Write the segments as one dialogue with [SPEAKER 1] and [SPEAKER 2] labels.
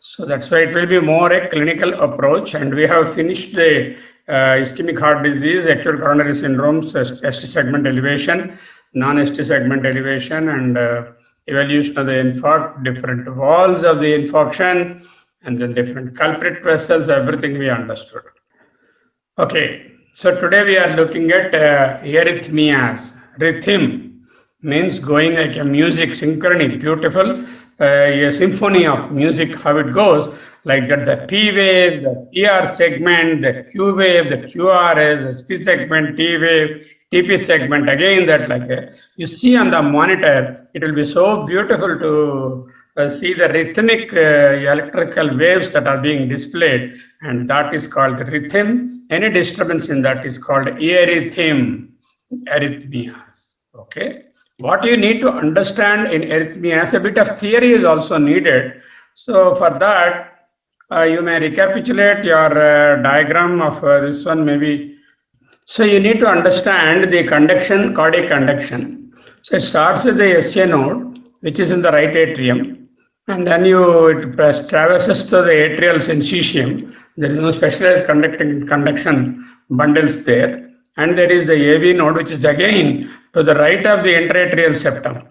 [SPEAKER 1] So that's why it will be more a clinical approach. And we have finished the ischemic heart disease, acute coronary syndromes, ST segment elevation, non-ST segment elevation, and evaluation of the infarct, different walls of the infarction, and then different culprit vessels, everything we understood. Okay, so today we are looking at arrhythmias. Rhythm means going like a music, synchrony, beautiful, a symphony of music, how it goes, like that the P wave, the PR segment, the Q wave, the QRS, ST segment, T wave, TP segment, again that like you see on the monitor, it will be so beautiful to see the rhythmic electrical waves that are being displayed, and that is called the rhythm. Any disturbance in that is called arrhythmias. Okay. What you need to understand in arrhythmias, a bit of theory is also needed. So for that, you may recapitulate your diagram of this one maybe. So you need to understand the conduction, cardiac conduction. So it starts with the SA node, which is in the right atrium, and then it traverses to the atrial syncytium. There is no specialized conduction bundles there. And there is the AV node, which is again to the right of the interatrial septum.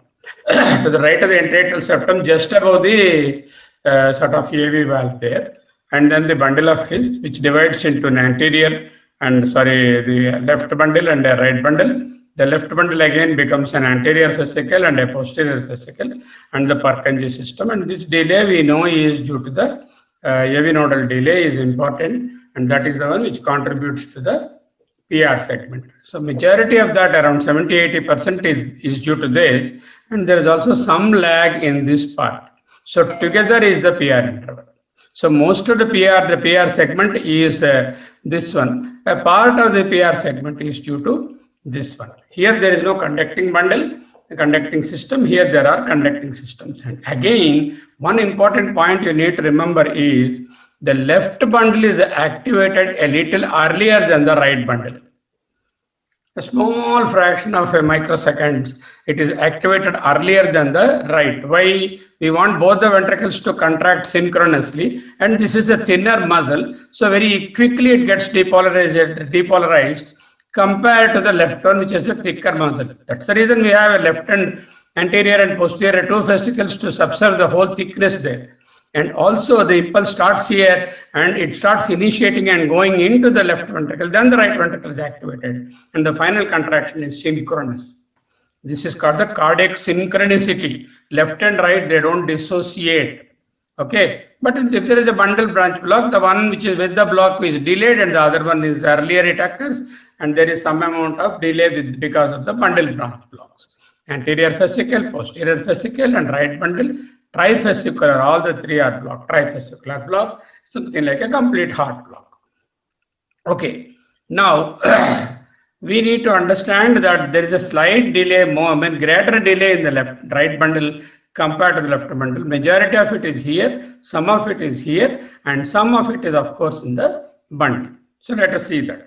[SPEAKER 1] To the right of the interatrial septum, just above the sort of AV valve there. And then the bundle of His, which divides into an anterior the left bundle and a right bundle. The left bundle again becomes an anterior fascicle and a posterior fascicle, and the Purkinje system. And this delay we know is due to the AV nodal delay is important, and that is the one which contributes to the PR segment. So majority of that, around 70-80% is due to this, and there is also some lag in this part. So together is the PR interval. So most of the PR segment is this one. A part of the PR segment is due to this one. Here there is no conducting bundle, the conducting system. Here there are conducting systems. And again, one important point you need to remember is the left bundle is activated a little earlier than the right bundle. A small fraction of a microsecond, it is activated earlier than the right. Why? We want both the ventricles to contract synchronously, and this is a thinner muscle, so very quickly it gets depolarized compared to the left one, which is a thicker muscle. That's the reason we have a left and anterior and posterior two fascicles to subserve the whole thickness there. And also the impulse starts here and it starts initiating and going into the left ventricle, then the right ventricle is activated, and the final contraction is synchronous. This is called the cardiac synchronicity. Left and right, they don't dissociate. Okay, but if there is a bundle branch block, the one which is with the block is delayed and the other one is earlier it occurs, and there is some amount of delay because of the bundle branch blocks. Anterior fascicle, posterior fascicle, and right bundle. Trifascicular, all the three are blocked. Trifascicular block, something like a complete heart block. Okay, now we need to understand that there is a slight delay, greater delay in the right bundle compared to the left bundle. Majority of it is here, some of it is here, and some of it is of course in the bundle. So let us see that.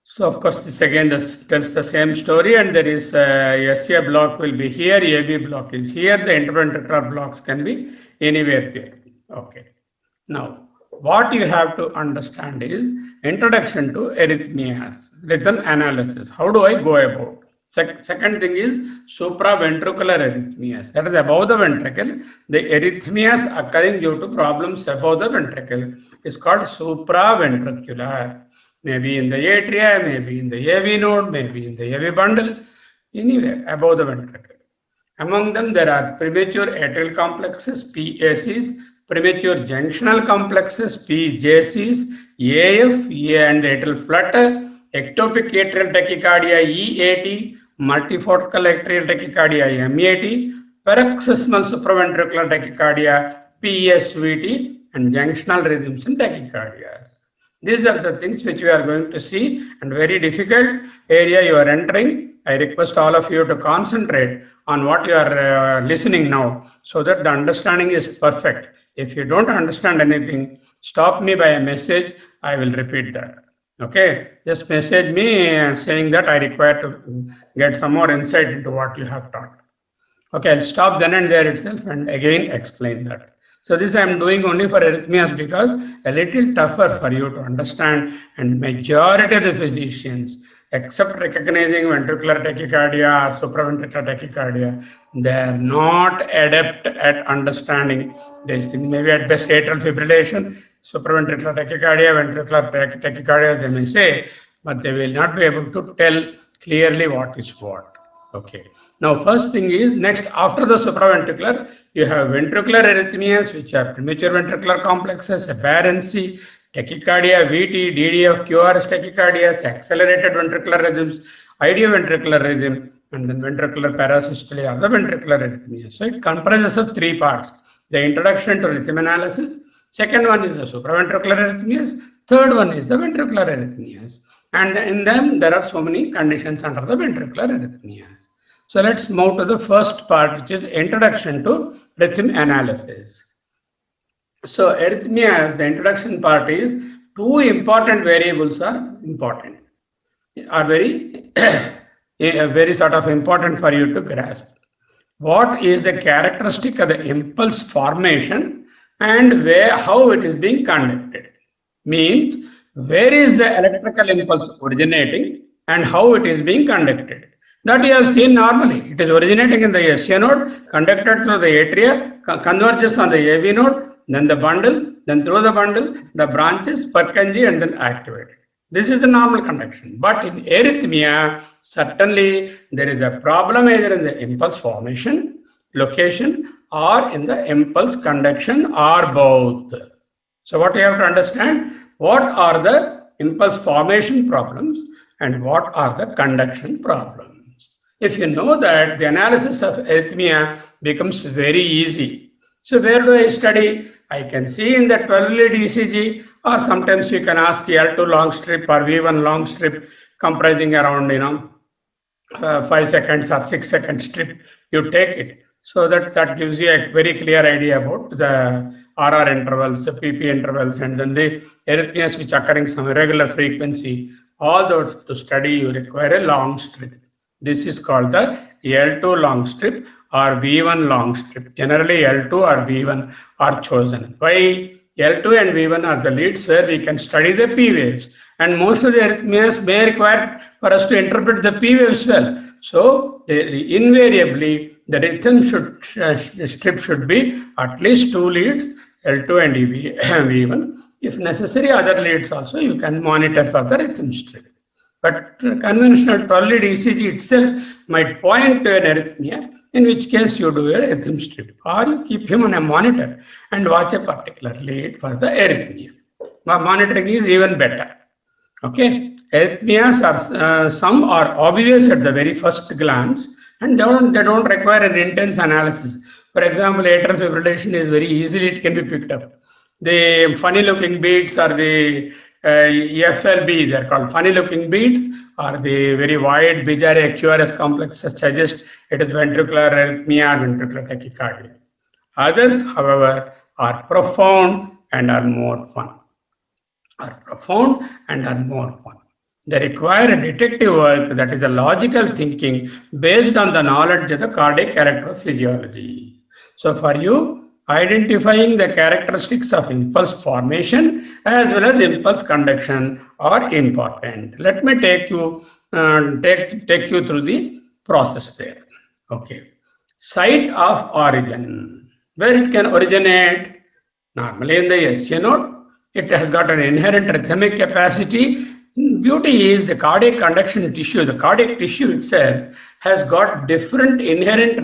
[SPEAKER 1] So of course this again tells the same story, and there is SCA block will be here, AB block is here, the interventricular blocks can be anywhere there. Okay. Now what you have to understand is introduction to arrhythmias, rhythm analysis. How do I go about? Second thing is supraventricular arrhythmias. That is above the ventricle. The arrhythmias occurring due to problems above the ventricle is called supraventricular. Maybe in the atria, maybe in the AV node, maybe in the AV bundle, anywhere above the ventricle. Among them, there are premature atrial complexes, PACs, premature junctional complexes, PJCs, AF, and atrial flutter, ectopic atrial tachycardia, EAT, multifocal atrial tachycardia, MEAT, paroxysmal supraventricular tachycardia, PSVT, and junctional rhythms and tachycardia. These are the things which we are going to see, and very difficult area you are entering. I request all of you to concentrate on what you are listening now, so that the understanding is perfect. If you don't understand anything, stop me by a message. I will repeat that. Okay, just message me saying that I require to get some more insight into what you have taught. Okay, I'll stop then and there itself and again explain that. So this I am doing only for arrhythmias because a little tougher for you to understand, and majority of the physicians, except recognizing ventricular tachycardia or supraventricular tachycardia, they are not adept at understanding these things. Maybe at best atrial fibrillation, supraventricular tachycardia, ventricular tachycardia, they may say, but they will not be able to tell clearly what is what. Okay. Now, first thing is, next after the supraventricular, you have ventricular arrhythmias, which are premature ventricular complexes, aberrancy, tachycardia, VT, DDF, QRS tachycardias, accelerated ventricular rhythms, idioventricular rhythm, and then ventricular parasystole or the ventricular arrhythmias. So it comprises of three parts: the introduction to rhythm analysis, second one is the supraventricular arrhythmias, third one is the ventricular arrhythmias. And in them, there are so many conditions under the ventricular arrhythmias. So let's move to the first part, which is introduction to rhythm analysis. So arrhythmias, the introduction part is two important variables are important, are very, very sort of important for you to grasp. What is the characteristic of the impulse formation and how it is being conducted? Means, where is the electrical impulse originating and how it is being conducted? That you have seen normally. It is originating in the SCA node, conducted through the atria, converges on the AV node, then the bundle, then through the bundle, the branches, Purkinje, and then activated. This is the normal conduction. But in arrhythmia, certainly there is a problem either in the impulse formation, location, or in the impulse conduction, or both. So what you have to understand, what are the impulse formation problems and what are the conduction problems? If you know that, the analysis of arrhythmia becomes very easy. So where do I study? I can see in the 12 lead ECG, or sometimes you can ask L2 long strip or V1 long strip comprising around 5 seconds or 6 second strip. You take it. So that gives you a very clear idea about the RR intervals, the PP intervals, and then the arrhythmias which are occurring some irregular frequency. All those to study, you require a long strip. This is called the L2 long strip or V1 long strip. Generally, L2 or V1 are chosen. Why? L2 and V1 are the leads where we can study the P waves. And most of the arrhythmias may require for us to interpret the P waves well. So, invariably, the rhythm strip should be at least 2 leads, L2 and V1. If necessary, other leads also you can monitor for the rhythm strip. But conventional 12 lead ECG itself might point to an arrhythmia, in which case you do a rhythm strip, or you keep him on a monitor and watch a particular lead for the arrhythmia. Monitoring is even better. Okay, arrhythmias are some are obvious at the very first glance, and they don't require an intense analysis. For example, atrial fibrillation is very easily it can be picked up. The funny looking beats are the FLB, they're called funny looking beats, or the very wide Bijarri QRS complexes suggest it is ventricular arrhythmia or ventricular tachycardia. Others, however, are profound and are more fun. They require a detective work, that is a logical thinking based on the knowledge of the cardiac electrophysiology. So for you, identifying the characteristics of impulse formation as well as impulse conduction are important. Let me take you through the process there. Okay, site of origin, where it can originate. Normally in the SCA node, it has got an inherent rhythmic capacity. Beauty is the cardiac conduction tissue, the cardiac tissue itself has got different inherent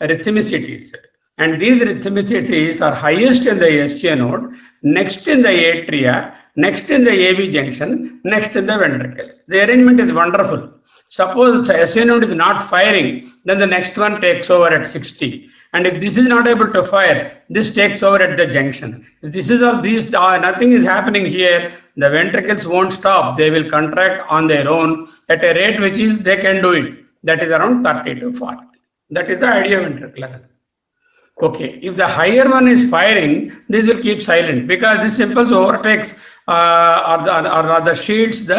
[SPEAKER 1] rhythmicities. And these rhythmicities are highest in the SCA node, next in the atria, next in the AV junction, next in the ventricle. The arrangement is wonderful. Suppose the SCA node is not firing, then the next one takes over at 60. And if this is not able to fire, this takes over at the junction. If this is of these, nothing is happening here, the ventricles won't stop. They will contract on their own at a rate which is they can do it. That is around 30 to 40. That is the idea of ventricular. Okay, if the higher one is firing, this will keep silent because this impulse overtakes or the shields,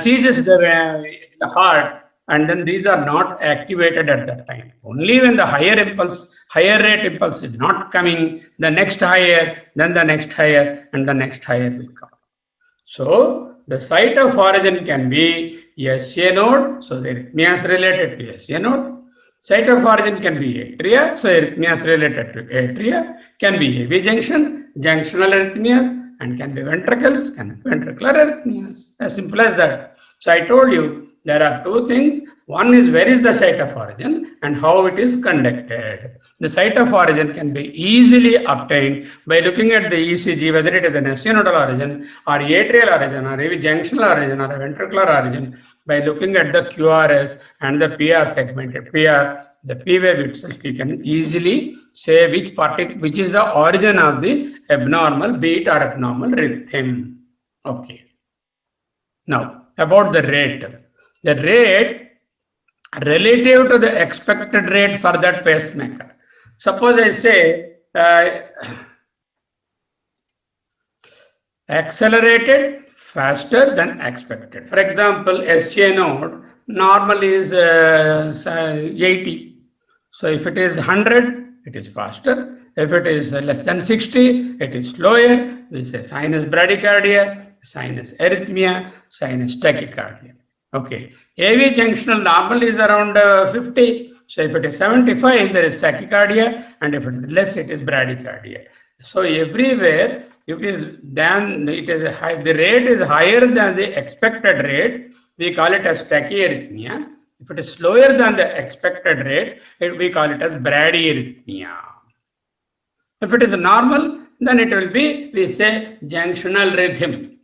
[SPEAKER 1] seizes the heart and then these are not activated at that time. Only when the higher rate impulse is not coming, the next higher, then the next higher, and the next higher will come. So the site of origin can be SA node, so the arrhythmia is related to SA node. Site of origin can be atria, so arrhythmia is related to atria, can be AV junction, junctional arrhythmias, and can be ventricles, can be ventricular arrhythmias. As simple as that. So I told you there are two things. One is where is the site of origin and how it is conducted. The site of origin can be easily obtained by looking at the ECG, whether it is an SA nodal origin or atrial origin or AV junctional origin or a ventricular origin, by looking at the QRS and the PR segmented PR, the P wave itself, you can easily say which is the origin of the abnormal beat or abnormal rhythm. Okay. Now, about the rate. The rate relative to the expected rate for that pacemaker. Suppose I say accelerated faster than expected. For example, SA node normally is 80. So if it is 100, it is faster. If it is less than 60, it is slower. We say sinus bradycardia, sinus arrhythmia, sinus tachycardia. Okay. AV junctional normally is around 50. So if it is 75, there is tachycardia, and if it is less, it is bradycardia. So everywhere, if it is then it is high, the rate is higher than the expected rate, we call it as tachyarrhythmia. If it is slower than the expected rate, we call it as bradyarrhythmia. If it is normal, then it will be, we say, junctional rhythm,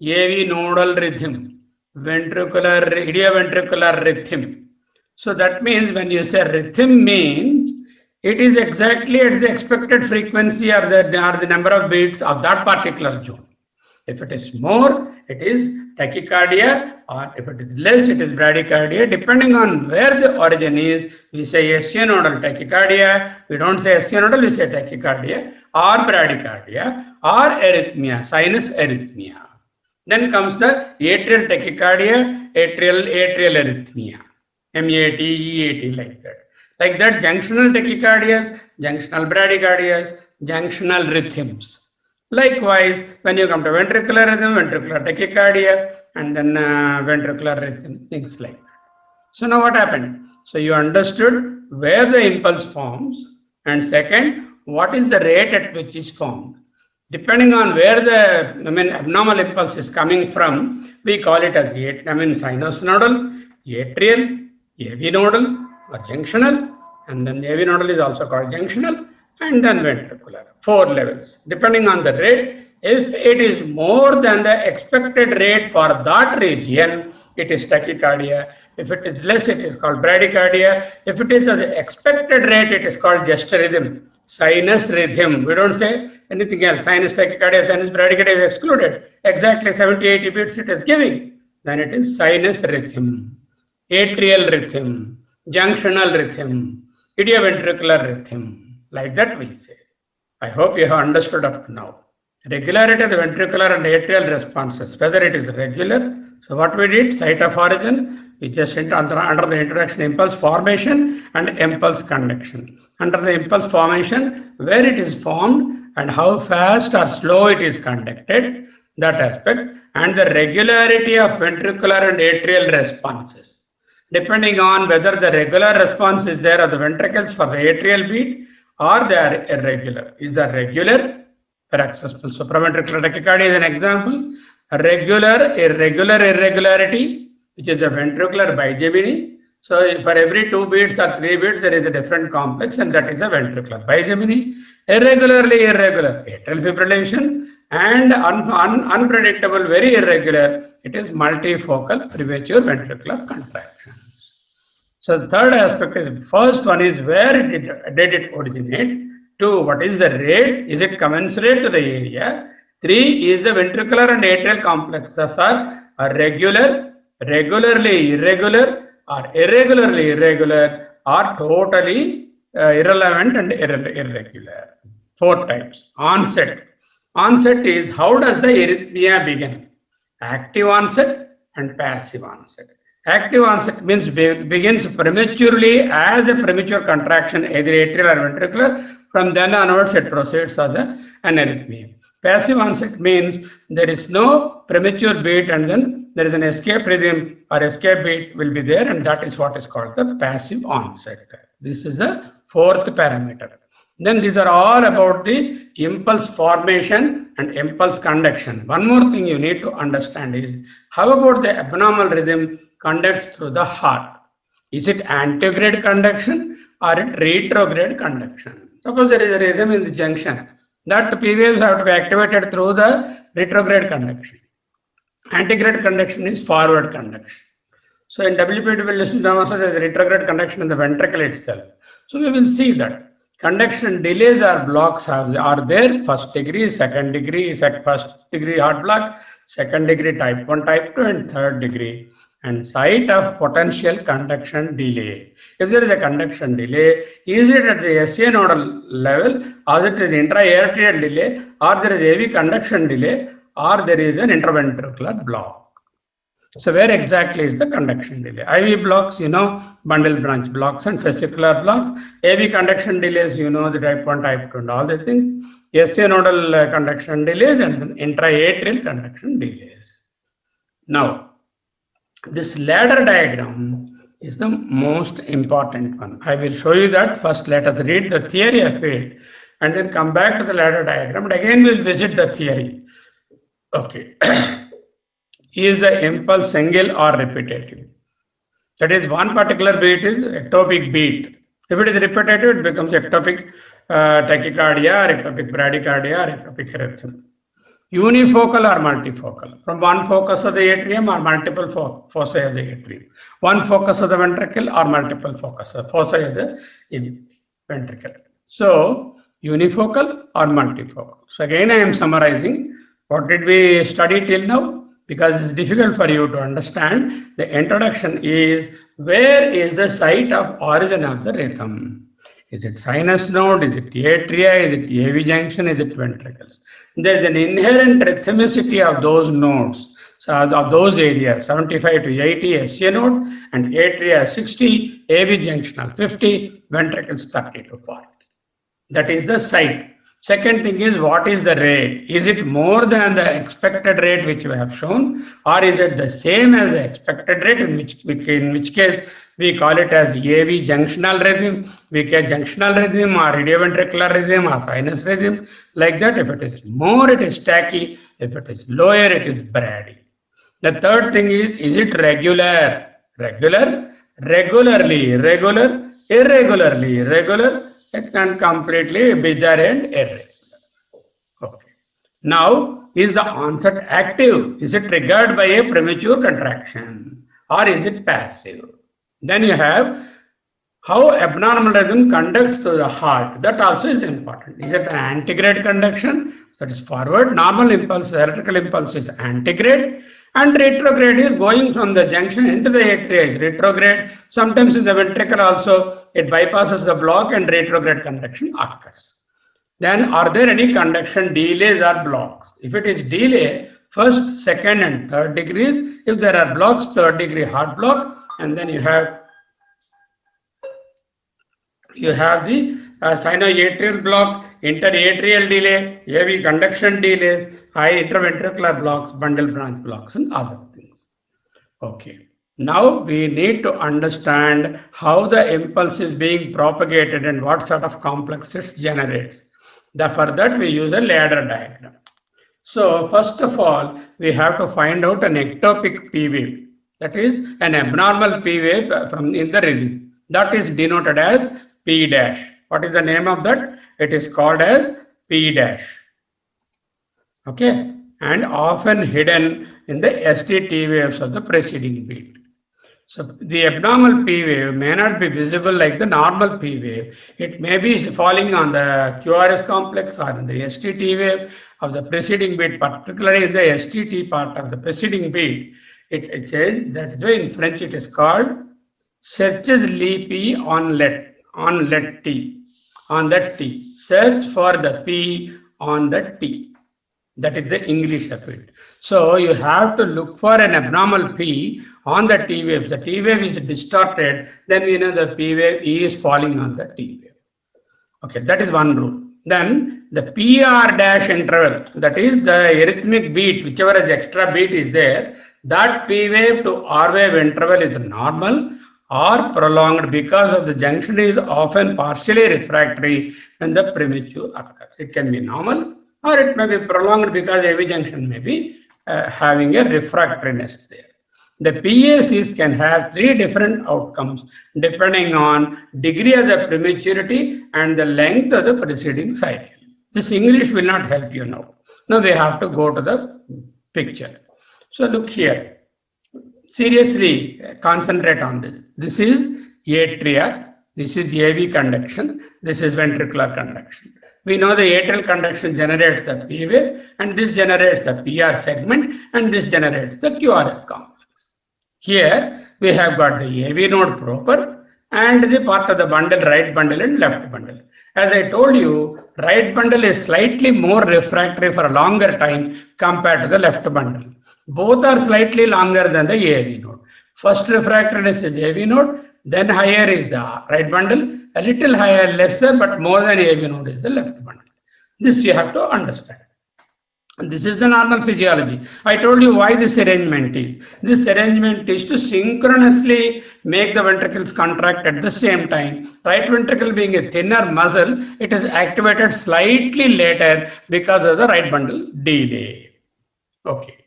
[SPEAKER 1] AV nodal rhythm, ventricular, idioventricular rhythm. So that means when you say rhythm means it is exactly at the expected frequency or the number of beats of that particular zone. If it is more, it is tachycardia, or if it is less, it is bradycardia. Depending on where the origin is, we say SA nodal tachycardia. We don't say SA nodal, we say tachycardia, or bradycardia, or arrhythmia, sinus arrhythmia. Then comes the atrial tachycardia, atrial arrhythmia, MAT, EAT, like that. Like that, junctional tachycardias, junctional bradycardias, junctional rhythms. Likewise, when you come to ventricular rhythm, ventricular tachycardia, and then ventricular rhythm, things like that. So now what happened? So you understood where the impulse forms, and second, what is the rate at which is formed. Depending on where the abnormal impulse is coming from, we call it as sinus nodal, atrial, AV nodal, or junctional, and then AV nodal is also called junctional, and then ventricular. 4 levels. Depending on the rate, if it is more than the expected rate for that region, it is tachycardia. If it is less, it is called bradycardia. If it is the expected rate, it is called just rhythm, sinus rhythm. We don't say anything else. Sinus tachycardia, sinus bradycardia is excluded. Exactly 70-80 beats it is giving. Then it is sinus rhythm, atrial rhythm, junctional rhythm, idioventricular rhythm. Like that we say. I hope you have understood up to now. Regularity of the ventricular and atrial responses, whether it is regular. So what we did, site of origin, we just under the introduction, impulse formation and impulse conduction. Under the impulse formation, where it is formed and how fast or slow it is conducted, that aspect, and the regularity of ventricular and atrial responses. Depending on whether the regular response is there of the ventricles for the atrial beat or they are irregular. Is the regular paroxysmal supraventricular tachycardia is an example. A regular, irregularity, which is a ventricular bigeminy. So for every 2 beats or 3 beats, there is a different complex, and that is a ventricular bigeminy. Irregular atrial fibrillation, and unpredictable, very irregular, it is multifocal premature ventricular contractions. So the third aspect is, first one is where did it originate? 2, what is the rate? Is it commensurate to the area? 3, is the ventricular and atrial complexes are regular, regularly irregular, or irregularly irregular, or totally irrelevant and irregular. 4 types. Onset. Onset is how does the arrhythmia begin? Active onset and passive onset. Active onset means begins prematurely as a premature contraction, either atrial or ventricular. From then onwards, it proceeds as an arrhythmia. Passive onset means there is no premature beat and then there is an escape rhythm or escape beat will be there, and that is what is called the passive onset. This is the fourth parameter. Then these are all about the impulse formation and impulse conduction. One more thing you need to understand is how about the abnormal rhythm conducts through the heart? Is it antegrade conduction or it retrograde conduction? Suppose there is a rhythm in the junction, that P waves have to be activated through the retrograde conduction. Antegrade conduction is forward conduction. So in WP listen there is a retrograde conduction in the ventricle itself. So we will see that conduction delays or blocks are there, first degree, second degree, first degree heart block, second degree type 1, type 2, and third degree, and site of potential conduction delay. If there is a conduction delay, is it at the SA nodal level, or it is intra-arterial delay, or there is AV conduction delay, or there is an interventricular block? So where exactly is the conduction delay? IV blocks, you know, bundle branch blocks and fascicular blocks. AV conduction delays, you know, the type 1, type 2 and all the things. SA nodal conduction delays and intra-atrial conduction delays. Now, this ladder diagram is the most important one. I will show you that. First, let us read the theory of it and then come back to the ladder diagram. And again, we'll visit the theory. Okay. Is the impulse single or repetitive? That is, one particular beat is ectopic beat. If it is repetitive, it becomes ectopic tachycardia, or ectopic bradycardia, or ectopic arrhythmia. Unifocal or multifocal? From one focus of the atrium or multiple foci of the atrium. One focus of the ventricle or multiple foci of the ventricle. So, unifocal or multifocal? So again, I am summarizing. What did we study till now? Because it's difficult for you to understand. The introduction is, where is the site of origin of the rhythm? Is it sinus node? Is it atria? Is it AV junction? Is it ventricles? There is an inherent rhythmicity of those nodes, so of those areas, 75 to 80 SCA node, and atria 60, AV junctional 50, ventricles 30 to 40. That is the site. Second thing is, what is the rate? Is it more than the expected rate which we have shown, or is it the same as the expected rate, in which case we call it as AV junctional rhythm, VK junctional rhythm, or radioventricular rhythm, or sinus rhythm, like that. If it is more, it is tachy. If it is lower, it is brady. The third thing is it regular? Regular, regularly, regular, irregularly, irregular, and completely bizarre and irregular. Okay. Now, is the onset active? Is it triggered by a premature contraction, or is it passive? Then you have how abnormal rhythm conducts to the heart. That also is important. Is it an antegrade conduction? That is forward. Normal impulse, electrical impulse is antegrade. And retrograde is going from the junction into the atria. Retrograde, sometimes in the ventricle also, it bypasses the block and retrograde conduction occurs. Then are there any conduction delays or blocks? If it is delay, first, second and third degrees. If there are blocks, third degree heart block, and then you have the sinoatrial block, interatrial delay, AV conduction delays, high interventricular blocks, bundle branch blocks, and other things. Okay. Now we need to understand how the impulse is being propagated and what sort of complex it generates. For that we use a ladder diagram. So first of all, we have to find out an ectopic P wave. That is an abnormal P wave in the rhythm. That is denoted as P dash. What is the name of that? It is called as P dash. Okay, and often hidden in the ST waves of the preceding beat. So the abnormal P wave may not be visible like the normal P wave. It may be falling on the QRS complex or in the STT wave of the preceding beat, particularly in the STT part of the preceding beat. That's why in French it is called searches le P on that T. Search for the P on the T. That is the English of it. So you have to look for an abnormal P on the T wave. If the T wave is distorted, then we know the P wave is falling on the T wave. Okay, that is one rule. Then the PR dash interval, that is the arrhythmic beat, whichever is extra beat is there, that P wave to R wave interval is normal or prolonged because of the junction is often partially refractory when the premature occurs. It can be normal or it may be prolonged because AV junction may be having a refractoriness there. The PACs can have three different outcomes depending on degree of the prematurity and the length of the preceding cycle. This English will not help you now. Now we have to go to the picture. So look here. Seriously concentrate on this. This is atria, this is AV conduction, this is ventricular conduction. We know the atrial conduction generates the P wave and this generates the PR segment and this generates the QRS complex. Here we have got the AV node proper and the part of the bundle, right bundle and left bundle. As I told you, right bundle is slightly more refractory for a longer time compared to the left bundle. Both are slightly longer than the AV node. First refractoriness is AV node, then higher is the right bundle, a little higher, lesser, but more than AV node is the left bundle. This you have to understand. And this is the normal physiology. I told you why this arrangement is. This arrangement is to synchronously make the ventricles contract at the same time. Right ventricle being a thinner muscle, it is activated slightly later because of the right bundle delay. Okay.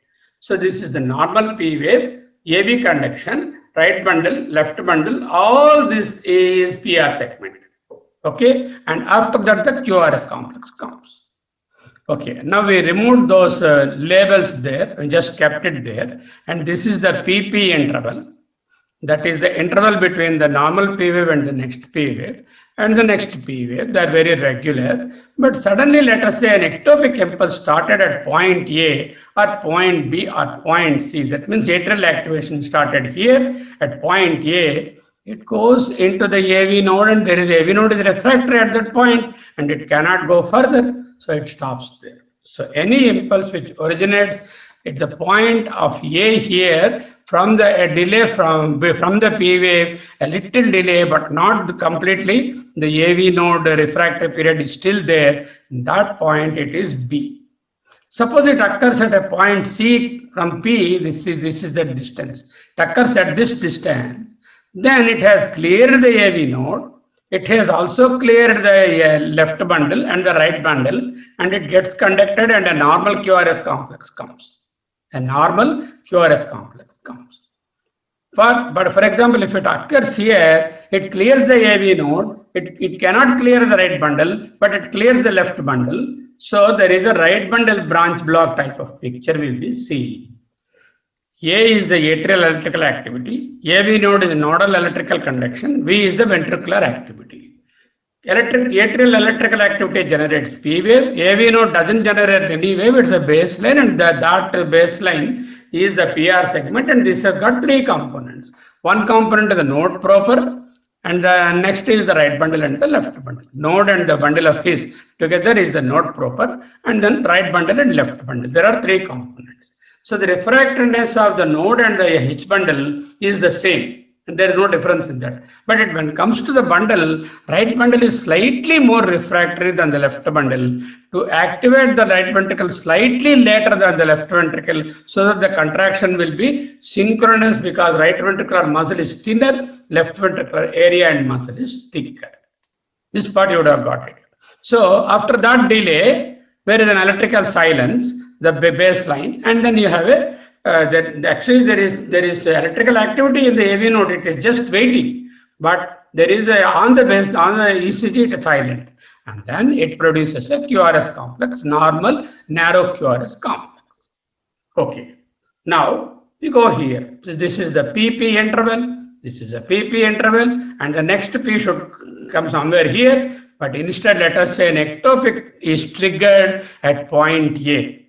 [SPEAKER 1] So this is the normal P wave, AV conduction, right bundle, left bundle, all this is PR segment. Okay. And after that, the QRS complex comes. Okay, now we removed those labels there, we just kept it there. And this is the PP interval. That is the interval between the normal P wave and the next P wave. And the next P wave, they are very regular. But suddenly, let us say an ectopic impulse started at point A or point B or point C. That means atrial activation started here at point A. It goes into the AV node and there is AV node is refractory at that point and it cannot go further. So it stops there. So any impulse which originates at the point of A here from the delay from the P wave, a little delay, but not completely, the AV node refractory period is still there. In that point, it is B. Suppose it occurs at a point C from P, this is the distance. It occurs at this distance. Then it has cleared the AV node. It has also cleared the left bundle and the right bundle, and it gets conducted and a normal QRS complex comes. A normal QRS complex comes. But for example, if it occurs here, it clears the AV node, it cannot clear the right bundle, but it clears the left bundle. So there is a right bundle branch block type of picture will be seen. A is the atrial electrical activity, AV node is nodal electrical conduction, V is the ventricular activity. Atrial electrical activity generates P wave, AV node doesn't generate any wave, it's a baseline and that baseline is the PR segment and this has got three components. One component is the node proper and the next is the right bundle and the left bundle. Node and the bundle of his together is the node proper and then right bundle and left bundle. There are three components. So the refractoriness of the node and the H bundle is the same. And there is no difference in that. But when it comes to the bundle, right bundle is slightly more refractory than the left bundle. To activate the right ventricle slightly later than the left ventricle so that the contraction will be synchronous because right ventricular muscle is thinner, left ventricular area and muscle is thicker. This part you would have got it. So after that delay, there is an electrical silence, the baseline, and then you have a actually there is electrical activity in the AV node. It is just waiting, but there is on the ECG it is silent, and then it produces a QRS complex, normal narrow QRS complex. Okay, now we go here. So this is the PP interval. This is a PP interval, and the next P should come somewhere here. But instead, let us say an ectopic is triggered at point A.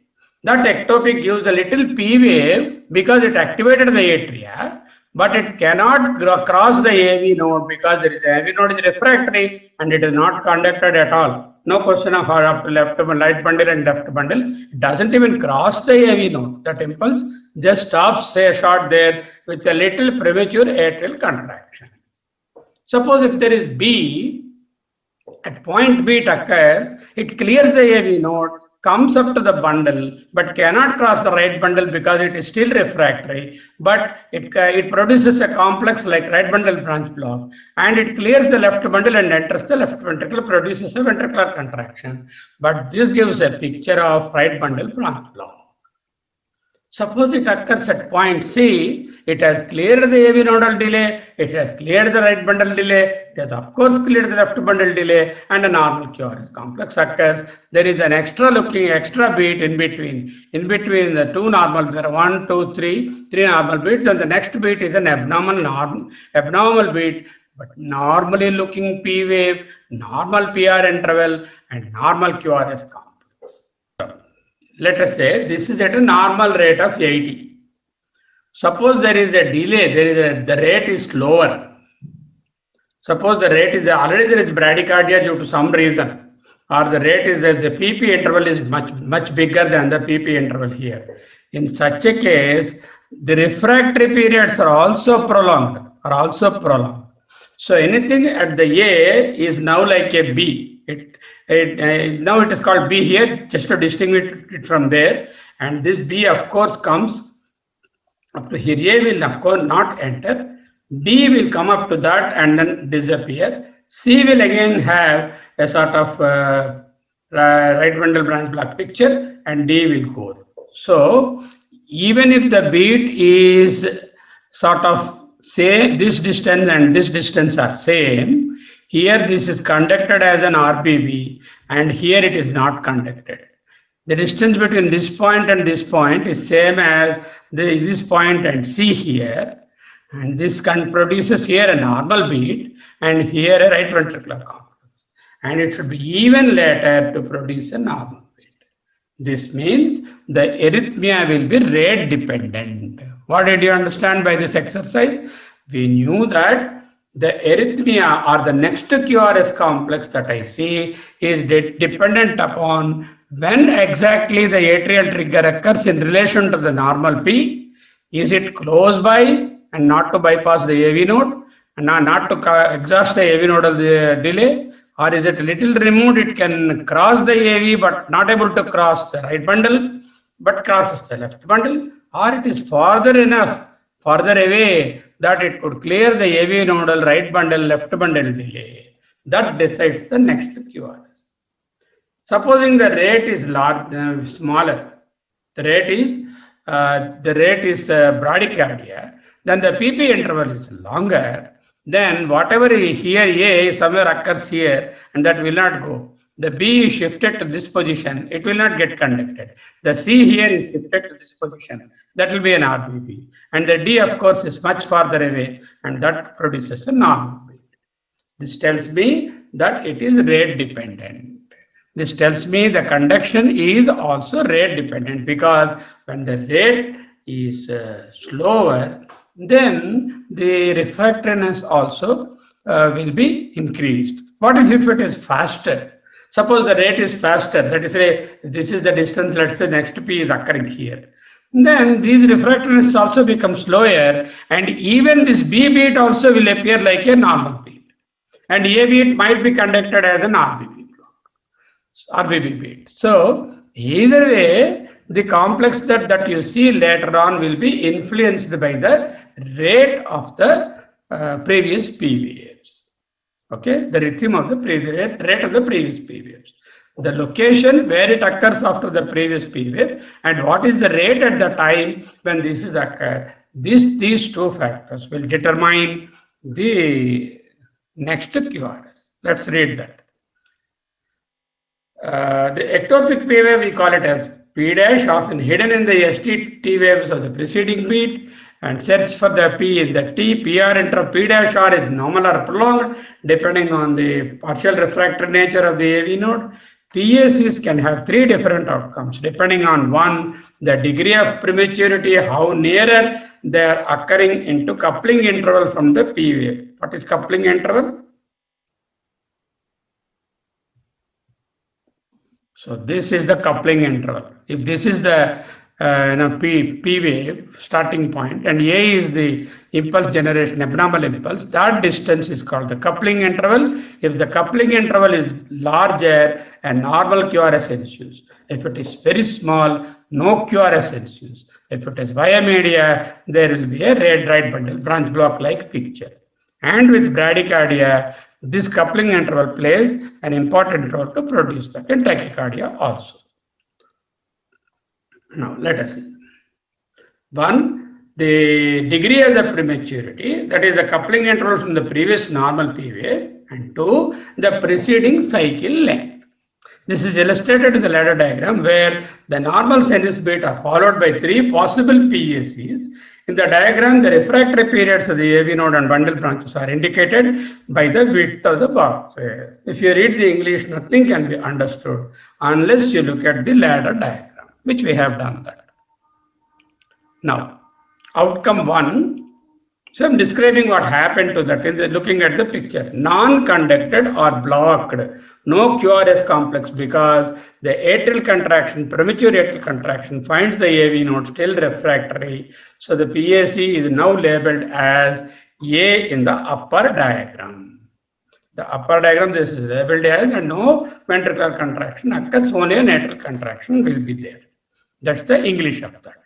[SPEAKER 1] That ectopic gives a little P wave because it activated the atria, but it cannot cross the AV node because there is AV node is refractory and it is not conducted at all. No question of left right bundle and left bundle. It doesn't even cross the AV node. That impulse just stops short there with a little premature atrial contraction. Suppose if there is B, at point B it occurs, it clears the AV node, comes up to the bundle, but cannot cross the right bundle because it is still refractory, but it produces a complex like right bundle branch block, and it clears the left bundle and enters the left ventricle, produces a ventricular contraction. But this gives a picture of right bundle branch block. Suppose it occurs at point C, it has cleared the AV nodal delay, it has cleared the right bundle delay, it has of course cleared the left bundle delay, and a normal QRS complex occurs. There is an extra beat in between. In between the two normal, there are 1, 2, 3 normal beats, and the next beat is an abnormal beat, but normally looking P wave, normal PR interval, and normal QRS complex. Let us say this is at a normal rate of 80. Suppose there is a delay, the rate is slower. Suppose the rate is already there is bradycardia due to some reason, or the rate is that the PP interval is much bigger than the PP interval here. In such a case, the refractory periods are also prolonged. So anything at the A is now like a B. Now it is called B here, just to distinguish it from there. And this B, of course, comes up to here. A will, of course, not enter. B will come up to that and then disappear. C will again have a sort of right bundle branch block picture, and D will go. So even if the beat is sort of say this distance and this distance are same, here this is conducted as an RBB, and here it is not conducted. The distance between this point and this point is same as this point and C here, and this produces here a normal beat and here a right ventricular complex, and it should be even later to produce a normal beat. This means the arrhythmia will be rate dependent. What did you understand by this exercise? We knew that the arrhythmia or the next QRS complex that I see is dependent upon when exactly the atrial trigger occurs in relation to the normal P. Is it close by and not to bypass the AV node and not to exhaust the AV nodal delay, or is it a little removed, it can cross the AV but not able to cross the right bundle but crosses the left bundle, or it is further away that it could clear the AV nodal right bundle left bundle delay. That decides the next QRS. Supposing the rate is smaller, the rate is bradycardia, then the PP interval is longer, then whatever here A somewhere occurs here, and that will not go. The B is shifted to this position, it will not get conducted. The C here is shifted to this position, that will be an RBB. And the D, of course, is much farther away, and that produces a normal beat. This tells me that it is rate dependent. This tells me the conduction is also rate dependent, because when the rate is slower, then the refractoriness also will be increased. What if it is faster? Suppose the rate is faster, let us say this is the distance, let's say next P is occurring here. Then these refractoriness also become slower, and even this B beat also will appear like a normal beat. And A beat might be conducted as an RBB beat. So either way, the complex that you see later on will be influenced by the rate of the previous P waves. Okay, the rhythm of the previous rate of the previous P waves, the location where it occurs after the previous P wave, and what is the rate at the time when this is occurred. These two factors will determine the next QRS. Let's read that. The ectopic P wave, we call it as P dash, often hidden in the ST T waves of the preceding beat, and search for the P in the T. PR inter P dash R is normal or prolonged depending on the partial refractory nature of the AV node. PACs can have three different outcomes depending on one, the degree of prematurity, how nearer they are occurring into coupling interval from the P wave. What is coupling interval? So this is the coupling interval. If this is the P wave starting point and A is the impulse generation, abnormal impulse, that distance is called the coupling interval. If the coupling interval is larger, a normal QRS ensues. If it is very small, no QRS ensues. If it is via media, there will be a red right bundle branch block like picture. And with bradycardia, this coupling interval plays an important role to produce that in tachycardia also. Now let us see. One, the degree of the prematurity, that is the coupling interval from the previous normal P wave, and two, the preceding cycle length. This is illustrated in the ladder diagram where the normal sinus beat are followed by three possible PACs. In the diagram, the refractory periods of the AV node and bundle branches are indicated by the width of the box. If you read the English, nothing can be understood unless you look at the ladder diagram, which we have done that. Now, outcome one. So I'm describing what happened to that in the looking at the picture. Non-conducted or blocked, no QRS complex because the atrial contraction, premature atrial contraction finds the AV node still refractory. So the PAC is now labeled as A in the upper diagram. The upper diagram, this is labeled as, and no ventricular contraction occurs, only an atrial contraction will be there. That's the English of that.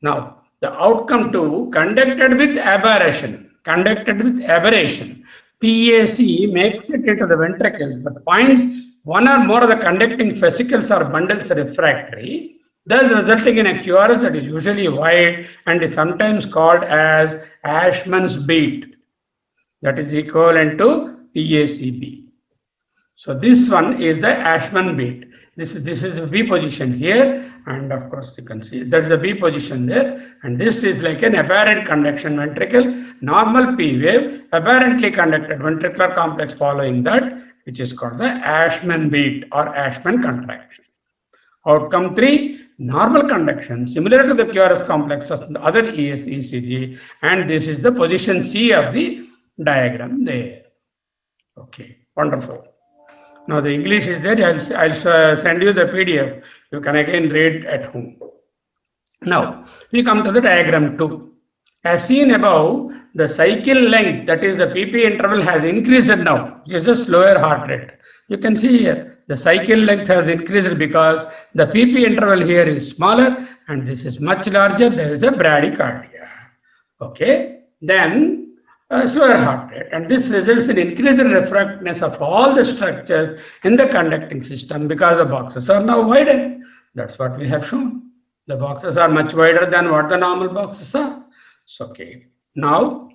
[SPEAKER 1] Now, the outcome two, conducted with aberration. Conducted with aberration. PAC makes it into the ventricles but finds one or more of the conducting fascicles or bundles refractory, thus resulting in a QRS that is usually wide and is sometimes called as Ashman's beat. That is equivalent to PACB. So this one is the Ashman beat. This is the B position here, and of course you can see that's the B position there, and this is like an aberrant conduction ventricle, normal P wave, aberrantly conducted ventricular complex following that, which is called the Ashman beat or Ashman contraction. Outcome three, normal conduction similar to the QRS complex of the other ECG, and this is the position C of the diagram there. Okay, wonderful. Now the English is there. I'll send you the PDF. You can again read at home. Now we come to the diagram 2. As seen above, the cycle length, that is the PP interval, has increased now. It is a slower heart rate. You can see here the cycle length has increased because the PP interval here is smaller and this is much larger. There is a bradycardia. Okay, then slower heart rate, and this results in increased refractiveness of all the structures in the conducting system because the boxes are now wider. That's what we have shown. The boxes are much wider than what the normal boxes are. So, okay. Now,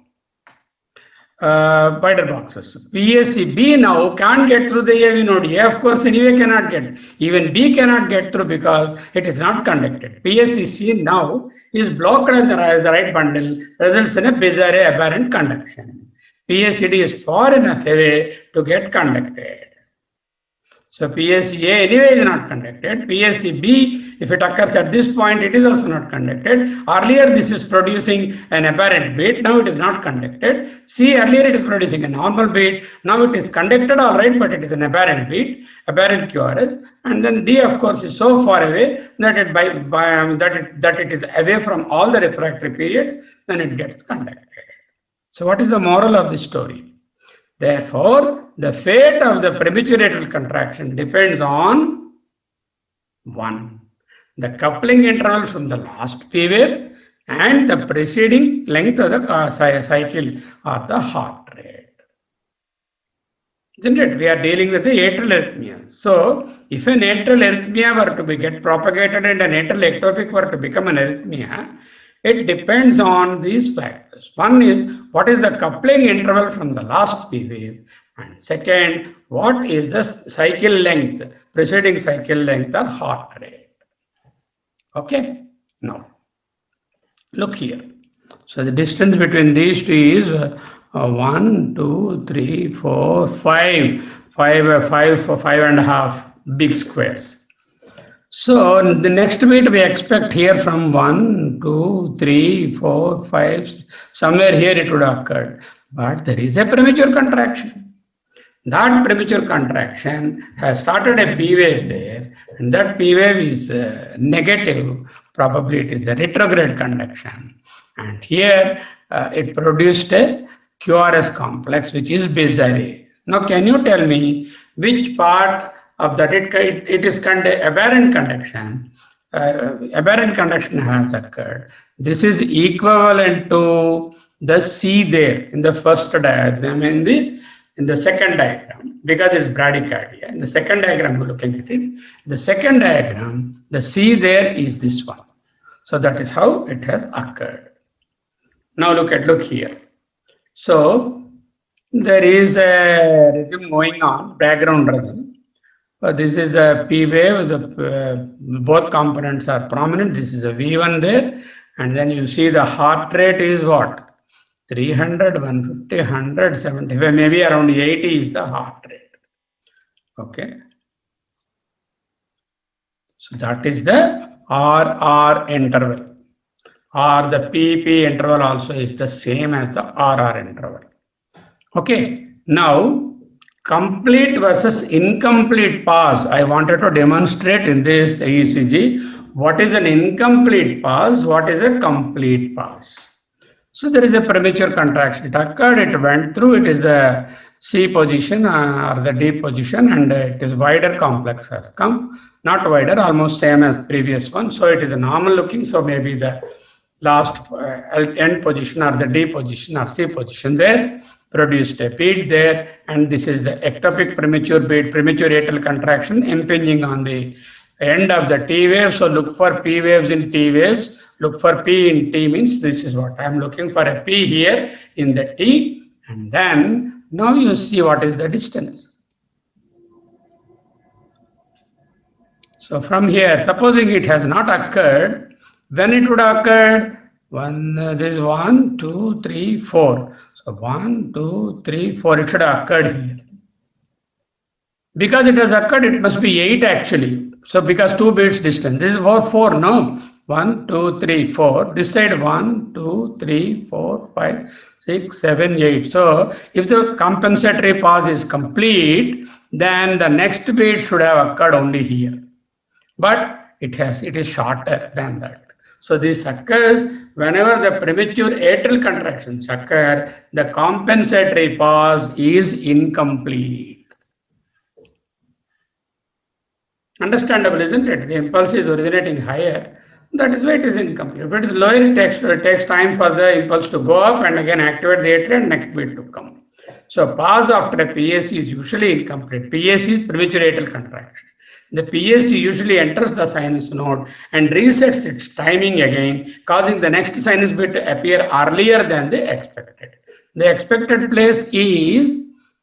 [SPEAKER 1] wider boxes. PACB now can't get through the AV node. A, of course, anyway cannot get. Even B cannot get through because it is not conducted. PACC now is blocked in the right bundle, results in a bizarre aberrant conduction. PACD is far enough away to get conducted. So PACA anyway is not conducted. PACB, if it occurs at this point, it is also not conducted. Earlier this is producing an aberrant beat, now it is not conducted. C, earlier it is producing a normal beat, now it is conducted all right, but it is an aberrant beat, aberrant QRS. And then D, of course, is so far away that it is away from all the refractory periods, then it gets conducted. So what is the moral of the story? Therefore, the fate of the premature atrial contraction depends on 1. The coupling interval from the last P wave and the preceding length of the cycle or the heart rate. Isn't it? We are dealing with the atrial arrhythmia. So, if an atrial arrhythmia were to get propagated and an atrial ectopic were to become an arrhythmia, it depends on these factors. One is, what is the coupling interval from the last P wave? And second, what is the cycle length, preceding cycle length or heart rate? Okay, now look here. So the distance between these two is 1, 2, 3, 4, 5 for 5.5. big squares. So the next bit we expect here from 1, 2, 3, 4, 5, somewhere here it would occur. But there is a premature contraction. That premature contraction has started a P wave there, and that P wave is negative. Probably it is a retrograde conduction. And here it produced a QRS complex, which is bizarre. Now, can you tell me which part of that it is aberrant conduction? Aberrant conduction has occurred. This is equivalent to the C there in the first diagram, in the second diagram, because it's bradycardia. In the second diagram, we're looking at it. The second diagram, the C there is this one. So that is how it has occurred. Now look here. So there is a rhythm going on, background rhythm. This is the P wave, both components are prominent. This is a V1 there. And then you see the heart rate is what? 300, 150, 175, maybe around 80 is the heart rate. Okay. So that is the RR interval. Or the PP interval also is the same as the RR interval. Okay. Now, complete versus incomplete pause. I wanted to demonstrate in this ECG what is an incomplete pause, what is a complete pause. So there is a premature contraction. It occurred, it went through, it is the C position or the D position, and it is wider complex has come. Not wider, almost same as previous one. So it is a normal looking. So maybe the last end position or the D position or C position there produced a beat there, and this is the ectopic premature beat, premature atrial contraction impinging on the end of the T wave. So look for P waves in T waves. Look for P in T means this is what I'm looking for, a P here in the T. And then now you see what is the distance. So from here, supposing it has not occurred, when it would occur, this is 1, 2, 3, 4. So 1, 2, 3, 4, it should have occurred here. Because it has occurred, it must be 8 actually. So because 2 beats distance, this is 4, no. 1, 2, 3, 4. This side 1, 2, 3, 4, 5, 6, 7, 8. So if the compensatory pause is complete, then the next beat should have occurred only here. But it is shorter than that. So this occurs whenever the premature atrial contractions occur, the compensatory pause is incomplete. Understandable, isn't it? The impulse is originating higher. That is why it is incomplete. If it is lower, it takes time for the impulse to go up and again activate the atria and next beat to come. So pause after a PAC is usually incomplete. PAC is premature atrial contraction. The PAC usually enters the sinus node and resets its timing again, causing the next sinus beat to appear earlier than the expected. The expected place is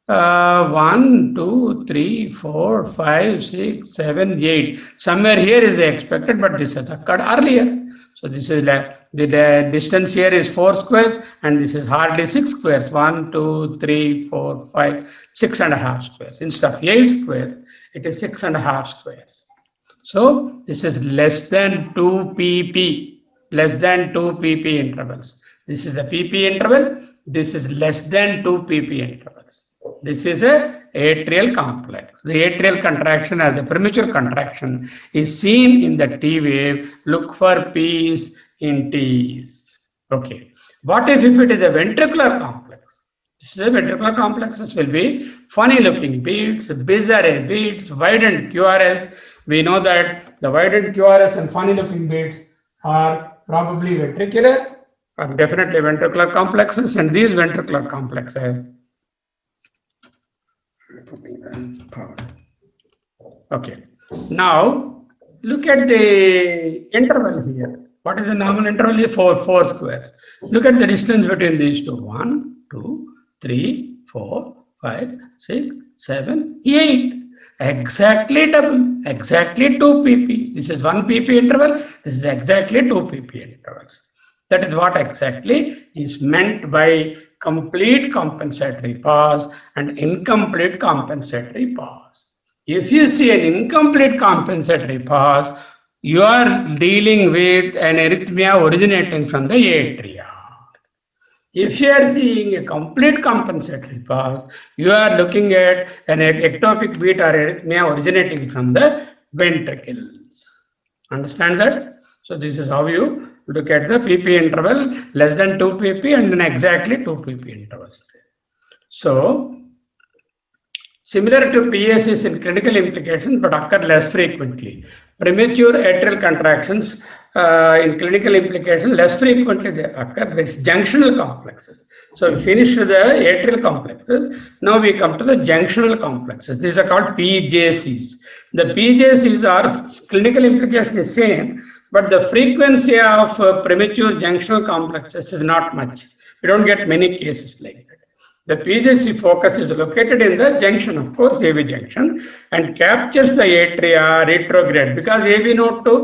[SPEAKER 1] 1, 2, 3, 4, 5, 6, 7, 8. Somewhere here is the expected, but this has occurred earlier. So this is the distance here is 4 squares, and this is hardly 6 squares. 1, 2, 3, 4, 5, 6.5 squares. Instead of 8 squares, it is 6.5 squares. So this is less than 2 pp, less than 2 pp intervals. This is the pp interval. This is less than 2 pp intervals. This is a atrial complex. The atrial contraction as a premature contraction is seen in the T wave. Look for P's in T's. Okay. What if it is a ventricular complex? This is a ventricular complex. This will be funny looking beats, bizarre beats, widened QRS. We know that the widened QRS and funny looking beats are probably ventricular, or definitely ventricular complexes, and these ventricular complexes. Okay. Now look at the interval here. What is the normal interval here? 4 squares. Look at the distance between these two. 1, 2, 3, 4, 5, 6, 7, 8. Exactly double. Exactly 2 pp. This is 1 pp interval. This is exactly 2 pp intervals. That is what exactly is meant by complete compensatory pause and incomplete compensatory pause. If you see an incomplete compensatory pause, you are dealing with an arrhythmia originating from the atria. If you are seeing a complete compensatory pause, you are looking at an ectopic beat or arrhythmia originating from the ventricles. Understand that? So this is how you look at the PP interval less than 2 PP and then exactly 2 PP intervals. So similar to PACs in clinical implications but occur less frequently. Premature atrial contractions in clinical implication less frequently they occur. That's junctional complexes. So we finished the atrial complexes. Now we come to the junctional complexes. These are called PJCs. The PJCs are clinical implication is same, but the frequency of premature junctional complexes is not much. We don't get many cases like that. The PJC focus is located in the junction, of course, AV junction, and captures the atria retrograde because AV node to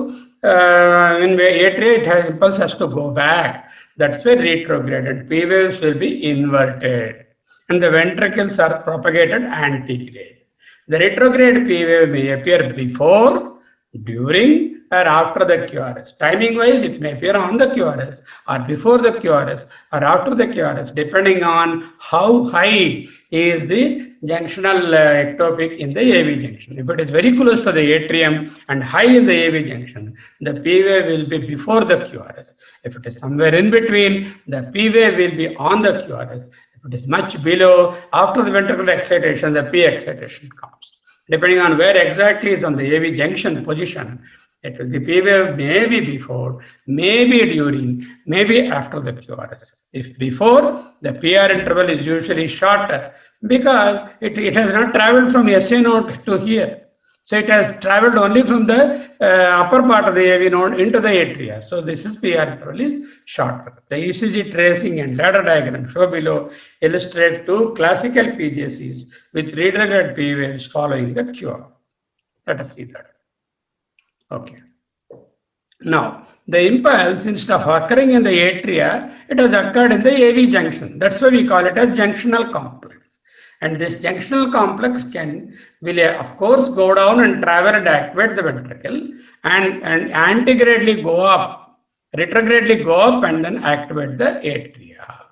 [SPEAKER 1] in atria it has impulse has to go back. That's why retrograde and P waves will be inverted, and the ventricles are propagated antegrade. The retrograde P wave may appear before, during, or after the QRS. Timing wise, it may appear on the QRS or before the QRS or after the QRS, depending on how high is the junctional ectopic in the AV junction. If it is very close to the atrium and high in the AV junction, the P wave will be before the QRS. If it is somewhere in between, the P wave will be on the QRS. If it is much below, after the ventricular excitation, the P excitation comes. Depending on where exactly is on the AV junction position, the P wave may be before, maybe during, maybe after the QRS. If before, the PR interval is usually shorter because it has not traveled from SA node to here. So it has traveled only from the upper part of the AV node into the atria. So this is PR interval is shorter. The ECG tracing and ladder diagram shown below illustrate two classical PJCs with retrograde P waves following the QR. Let us see that. Okay. Now, the impulse, instead of occurring in the atria, it has occurred in the AV junction. That's why we call it a junctional complex. And this junctional complex will of course go down and travel and activate the ventricle and antegradely go up, retrogradely go up and then activate the atria.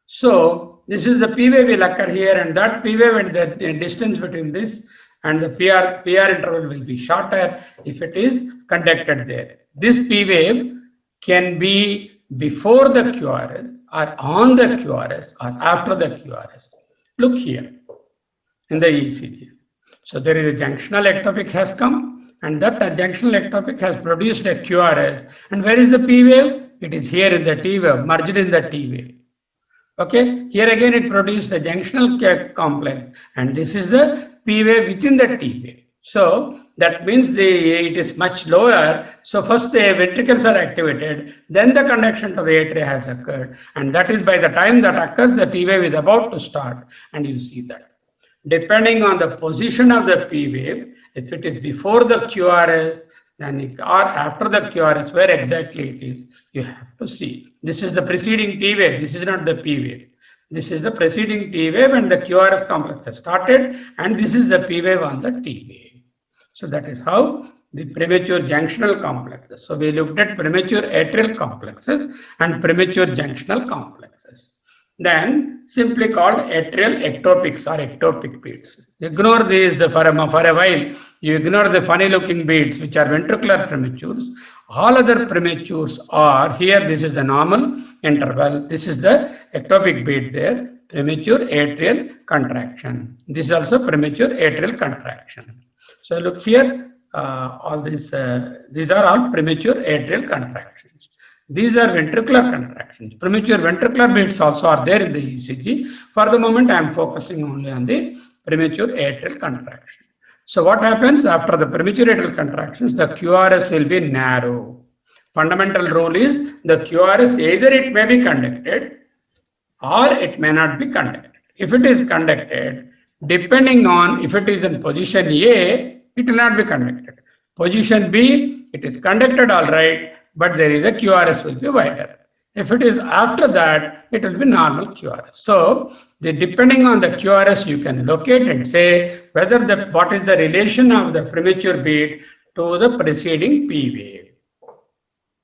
[SPEAKER 1] So this is the P wave will occur here, and that P wave and the distance between this and the PR interval will be shorter if it is conducted there. This P wave can be before the QRS or on the QRS or after the QRS. Look here in the ECG. So there is a junctional ectopic has come, and that junctional ectopic has produced a QRS. And where is the P wave? It is here in the T wave, merged in the T wave. Okay, here again it produced the junctional complex, and this is the P wave within the T wave. So that means it is much lower. So first the ventricles are activated, then the conduction to the atria has occurred, and that is by the time that occurs, the T wave is about to start, and you see that. Depending on the position of the P wave, if it is before the QRS, then or after the QRS, where exactly it is, you have to see. This is the preceding T wave. This is not the P wave. This is the preceding T wave, and the QRS complex has started, and this is the P wave on the T wave. So that is how the premature junctional complexes. So we looked at premature atrial complexes and premature junctional complexes. Then simply called atrial ectopics or ectopic beats. Ignore these for a while. You ignore the funny looking beats which are ventricular prematures. All other prematures are here. This is the normal interval. This is the ectopic beat there. Premature atrial contraction. This is also premature atrial contraction. So look here, all these are all premature atrial contractions. These are ventricular contractions. Premature ventricular beats also are there in the ECG. For the moment, I am focusing only on the premature atrial contraction. So what happens after the premature atrial contractions? The QRS will be narrow. Fundamental rule is the QRS either it may be conducted or it may not be conducted. If it is conducted, depending on if it is in position A, it will not be conducted. Position B, it is conducted all right, but there is a QRS will be wider. If it is after that, it will be normal QRS. So depending on the QRS, you can locate and say whether what is the relation of the premature beat to the preceding P wave.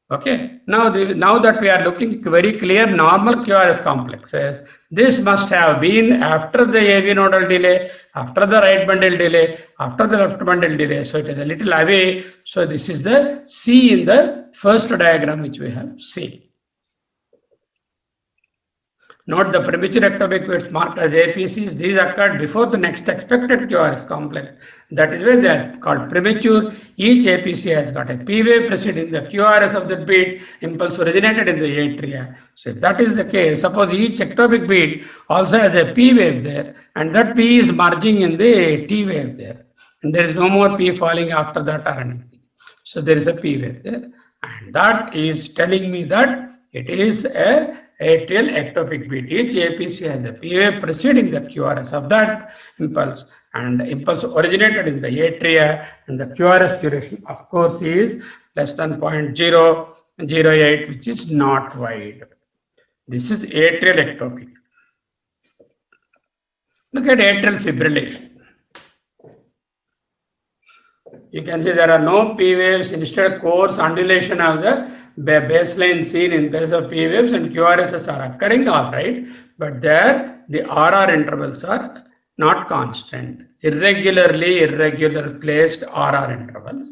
[SPEAKER 1] Okay, now that we are looking very clear normal QRS complexes, this must have been after the AV nodal delay, after the right bundle delay, after the left bundle delay. So it is a little away. So this is the C in the first diagram which we have seen. Note the premature ectopic beats marked as APCs. These occurred before the next expected QRS complex. That is why they are called premature. Each APC has got a P wave preceding the QRS of the beat. Impulse originated in the atria. So if that is the case, suppose each ectopic beat also has a P wave there, and that P is merging in the T wave there. And there is no more P falling after that or anything. So there is a P wave there. And that is telling me that it is a atrial ectopic beat. Each APC has a P wave preceding the QRS of that impulse, and impulse originated in the atria, and the QRS duration, of course, is less than 0.008, which is not wide. This is atrial ectopic. Look at atrial fibrillation. You can see there are no P waves, instead coarse undulation of the baseline seen in case of P waves, and QRSs are occurring, all right, but there the RR intervals are not constant, irregular placed RR intervals,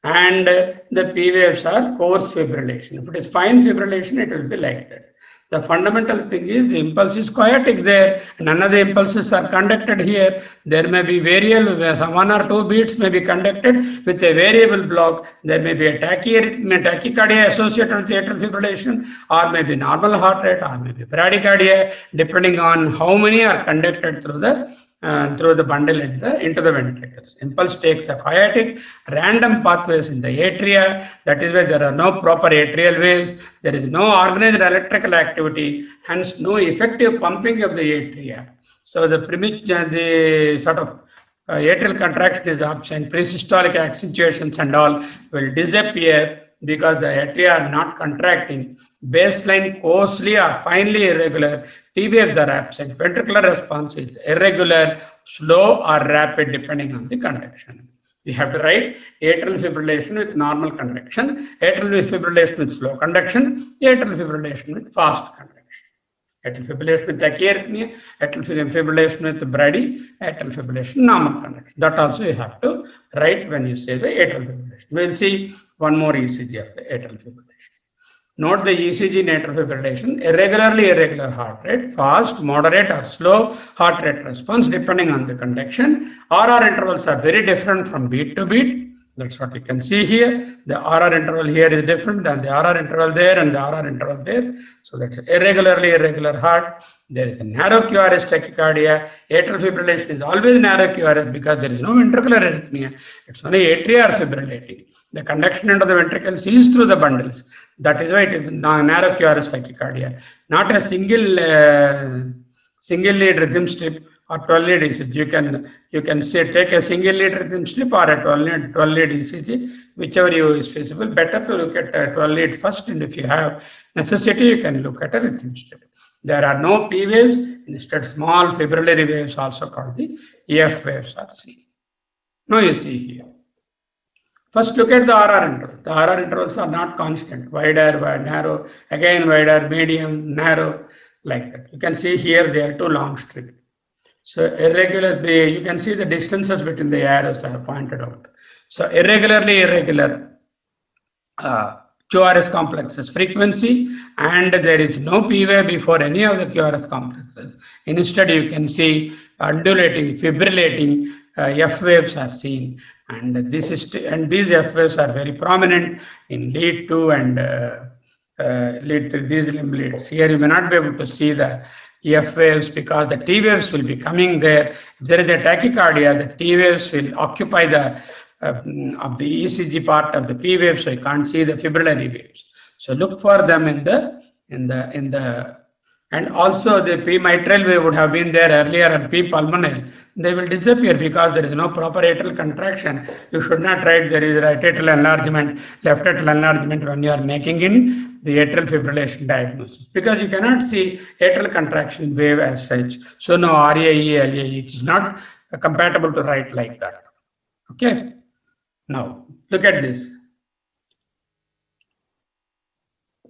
[SPEAKER 1] and the P waves are coarse fibrillation. If it is fine fibrillation, it will be like that. The fundamental thing is the impulse is chaotic there, and none of the impulses are conducted here. There may be variable, some 1 or 2 beats may be conducted with a variable block. There may be a tachycardia associated with atrial fibrillation, or maybe normal heart rate, or maybe bradycardia, depending on how many are conducted through the bundle into the ventricles. Impulse takes a chaotic, random pathways in the atria. That is why there are no proper atrial waves. There is no organized electrical activity, hence no effective pumping of the atria. So the sort of atrial contraction is absent. Presystolic accentuations and all will disappear because the atria are not contracting. Baseline coarsely or finely irregular. P waves are absent. Ventricular response is irregular, slow or rapid depending on the conduction. We have to write atrial fibrillation with normal conduction, atrial fibrillation with slow conduction, atrial fibrillation with fast conduction. Atrial fibrillation with tachyarrhythmia, atrial fibrillation with brady, atrial fibrillation normal conduction. That also you have to write when you say the atrial fibrillation. We will see one more ECG of the atrial fibrillation. Note the ECG in atrial fibrillation, irregular heart rate, fast, moderate or slow heart rate response depending on the conduction. RR intervals are very different from beat to beat. That's what you can see here. The RR interval here is different than the RR interval there and the RR interval there. So that's irregular heart. There is a narrow QRS tachycardia. Atrial fibrillation is always narrow QRS because there is no ventricular arrhythmia. It's only atria are fibrillating. The conduction into the ventricles is through the bundles. That is why it is narrow QRS tachycardia. Not a single lead rhythm strip or 12 lead ECG. You can say take a single lead rhythm strip or a 12 lead ECG, whichever you is feasible. Better to look at a 12 lead first, and if you have necessity, you can look at a rhythm strip. There are no P waves, instead small fibrillary waves also called the EF waves are seen. Now you see here. First look at the RR interval. The RR intervals are not constant, wider, narrow, again wider, medium, narrow, like that. You can see here they are too long strip. So irregular, you can see the distances between the arrows I have pointed out. So irregular QRS complexes frequency, and there is no P wave before any of the QRS complexes. Instead, you can see undulating, fibrillating F waves are seen, and these F waves are very prominent in lead 2 and lead 3, these limb leads. Here you may not be able to see the F waves because the T waves will be coming there. If there is a tachycardia, the T waves will occupy the of the ECG part of the P wave, so you can't see the fibrillary waves. So look for them in the and also the P mitral wave would have been there earlier and P pulmonale. they will disappear because there is no proper atrial contraction. You should not write there is right atrial enlargement, left atrial enlargement when you are making in the atrial fibrillation diagnosis, because you cannot see atrial contraction wave as such. So no RAE, LAE, it is not compatible to write like that. Okay. Now look at this.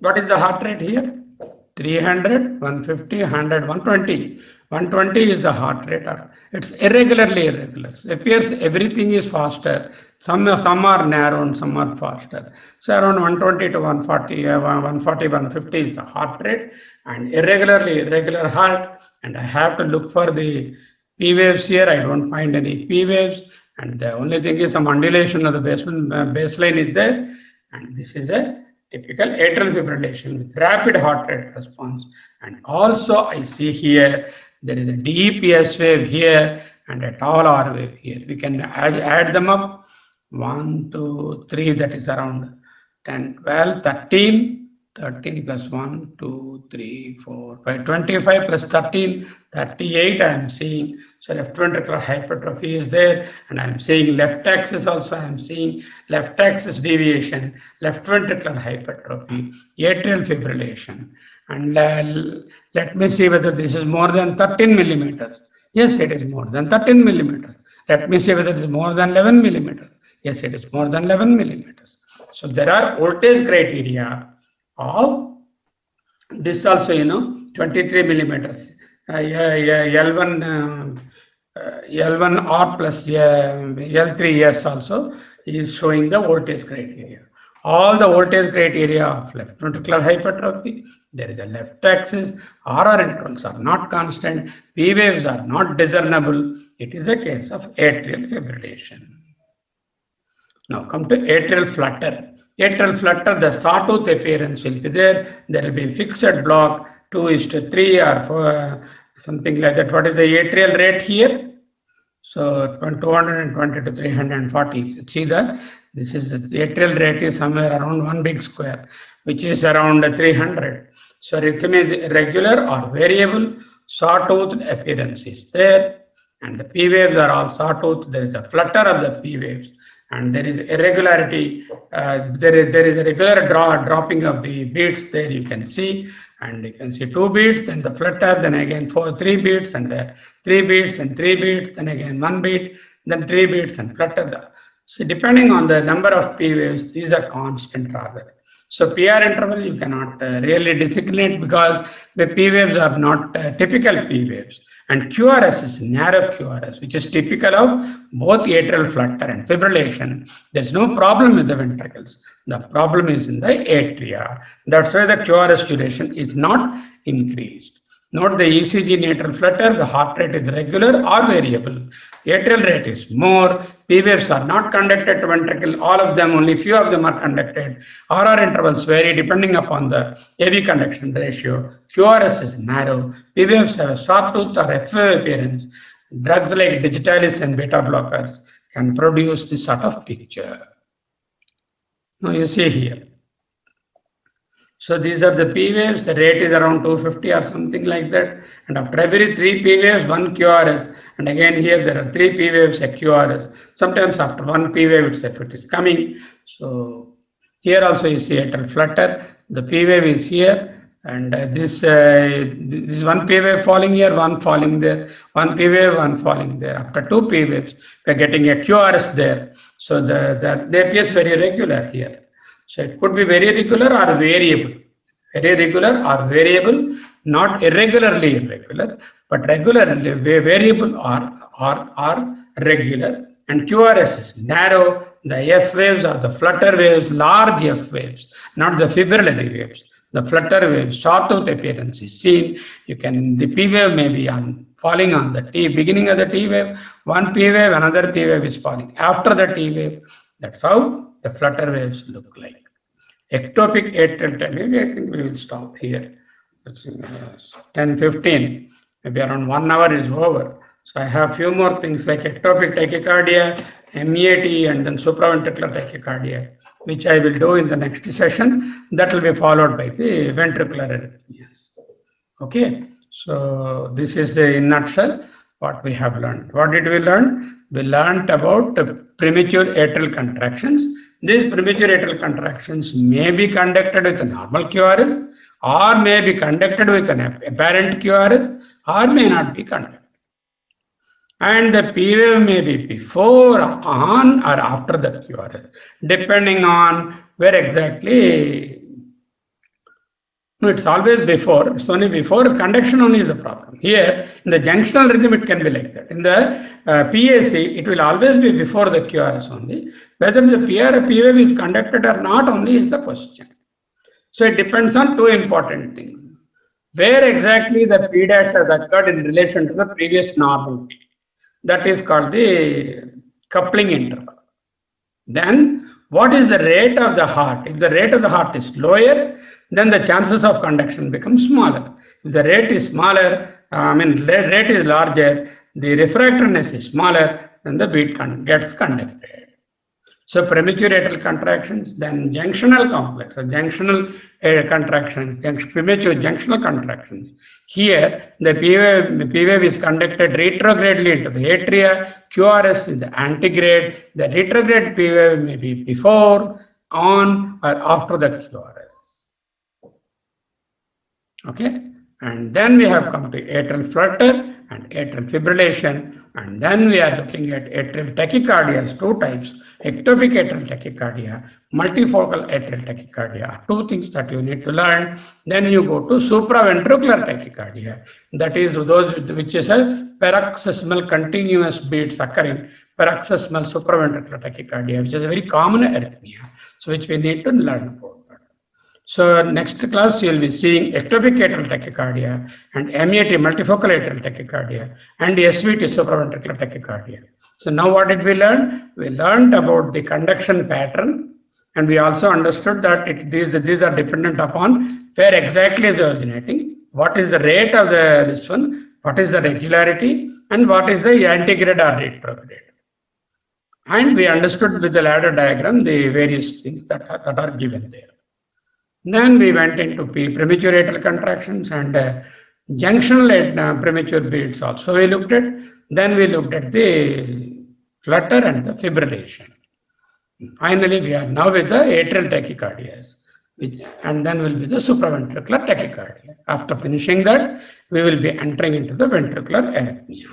[SPEAKER 1] What is the heart rate here? 300, 150, 100, 120. 120 is the heart rate. It's irregularly irregular. It appears everything is faster. Some are narrow and some are faster. So around 120 to 140, 140, 150 is the heart rate, and irregularly irregular heart. And I have to look for the P waves here. I don't find any P waves. And the only thing is some undulation of the baseline is there. And this is a typical atrial fibrillation with rapid heart rate response. And also I see here there is a deep S wave here and a tall R wave here. We can add them up. 1, 2, 3, that is around 10, 12, 13. 13 plus 1, 2, 3, 4, 5, 25 plus 13, 38 I am seeing. So left ventricular hypertrophy is there, and I am seeing left axis also. I am seeing left axis deviation, left ventricular hypertrophy, atrial fibrillation. And let me see whether this is more than 13 millimeters. Yes, it is more than 13 millimeters. Let me see whether it is more than 11 millimeters. Yes, it is more than 11 millimeters. So there are voltage criteria of this also, 23 millimeters. L1R plus L3S also is showing the voltage criteria. All the voltage criteria of left ventricular hypertrophy, there is a left axis, RR intervals are not constant, P waves are not discernible. It is a case of atrial fibrillation. Now come to atrial flutter. Atrial flutter, the sawtooth appearance will be there. There will be fixed block 2:3 or 4, something like that. What is the atrial rate here? So 220 to 340. See that this is the atrial rate is somewhere around 1 big square, which is around 300. So rhythm is irregular or variable. Sawtooth appearance is there, and the P waves are all sawtooth. There is a flutter of the P waves. And there is irregularity, there is a regular dropping of the beats there, you can see, and you can see 2 beats, then the flutter, then again 3 beats, and 3 beats, and 3 beats, then again 1 beat, then 3 beats, and flutter. So depending on the number of P waves, these are constant rather. So PR interval you cannot really designate because the P waves are not typical P waves. And QRS is narrow QRS, which is typical of both atrial flutter and fibrillation. There's no problem with the ventricles. The problem is in the atria. That's why the QRS duration is not increased. Note the ECG in atrial flutter, the heart rate is regular or variable. Atrial rate is more. P waves are not conducted to ventricle. All of them, only few of them are conducted. RR intervals vary depending upon the AV conduction ratio. QRS is narrow. P waves have a sawtooth or F wave appearance. Drugs like digitalis and beta blockers can produce this sort of picture. Now you see here. So these are the P waves. The rate is around 250 or something like that. And after every 3 P waves, 1 QRS. And again here there are 3 P waves, a QRS. Sometimes after 1 P wave itself it is coming. So here also you see atrial flutter. The P wave is here. And this 1 P wave falling here, 1 falling there, 1 P wave, 1 falling there. After 2 P waves, we are getting a QRS there. So they appears very regular here. So it could be very regular or variable. Very regular or variable, not irregularly irregular, but regularly variable or regular. And QRS is narrow. The F waves are the flutter waves, large F waves, not the fibrillary waves. The flutter wave, sawtooth appearance is seen. The P wave may be falling on the beginning of the T wave. 1 P wave, another P wave is falling after the T wave. That's how the flutter waves look like. Ectopic atrial tachycardia, I think we will stop here. 10:15, maybe around 1 hour is over. So I have few more things like ectopic tachycardia, MEAT, and then supraventricular tachycardia, which I will do in the next session. That will be followed by the ventricular arrhythmias. Okay, so this is the in nutshell what we have learned. What did we learn? We learned about premature atrial contractions. These premature atrial contractions may be conducted with a normal QRS, or may be conducted with an apparent QRS, or may not be conducted. And the P wave may be before, on, or after the QRS, depending on where exactly. No, it's always before. It's only before. Conduction only is the problem. Here, in the junctional rhythm, it can be like that. In the PAC, it will always be before the QRS only. Whether the P wave is conducted or not only is the question. So it depends on two important things. Where exactly the P dash has occurred in relation to the previous normal P. That is called the coupling interval. Then, what is the rate of the heart? If the rate of the heart is lower, then the chances of conduction become smaller. If the rate is smaller, rate is larger, the refractoriness is smaller, then the beat gets conducted. So premature atrial contractions, then junctional complex, junctional contractions, premature junctional contractions. Here, the P wave is conducted retrogradely into the atria, QRS is the antigrade, the retrograde P wave may be before, on, or after the QRS. Okay, and then we have come to atrial flutter and atrial fibrillation, and then we are looking at atrial tachycardia as two types: ectopic atrial tachycardia, multifocal atrial tachycardia. Two things that you need to learn. Then you go to supraventricular tachycardia, that is those which is a paroxysmal continuous beats occurring, paroxysmal supraventricular tachycardia, which is a very common arrhythmia, so which we need to learn about. So next class you will be seeing ectopic atrial tachycardia and MAT, multifocal atrial tachycardia, and SVT, supraventricular tachycardia. So now what did we learn? We learned about the conduction pattern, and we also understood that these are dependent upon where exactly is originating, what is the rate of this one, what is the regularity, and what is the antigrade or retrograde. And we understood with the ladder diagram the various things that are given there. Then we went into premature atrial contractions and junctional premature beats also we looked at. Then we looked at the flutter and the fibrillation. Finally, we are now with the atrial tachycardias, and then will be the supraventricular tachycardia. After finishing that, we will be entering into the ventricular arrhythmia.